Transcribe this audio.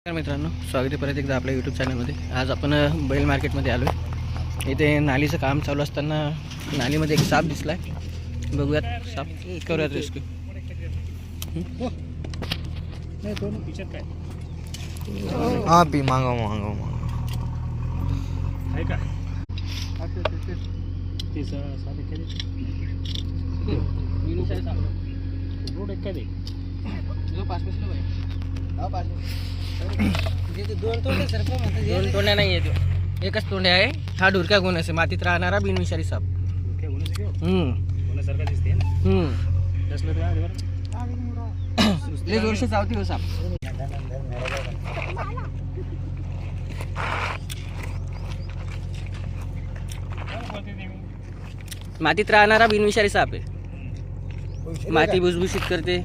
नमस्कार मित्रांनो, स्वागत आहे परत एकदा आपल्या यूट्यूब चॅनलमध्ये. आज आपण बैल मार्केटमध्ये आलो आहे. इथे नालीचं काम चालू असताना नालीमध्ये एक साप दिसला आहे. बघूयात साप, करूयात रेस्क्यू. हाँ भी मांगो मांगो है का दोन तोंड्या नाही आहे, तो एकच तोंड्या आहे. हा ढुरक्या गुण असे मातीत राहणारा बिनविषारी साप. लय जोरशे चावती हो साप. मातीत राहणारा बिनविषारी साप आहे. माती भुसभुशीत करते.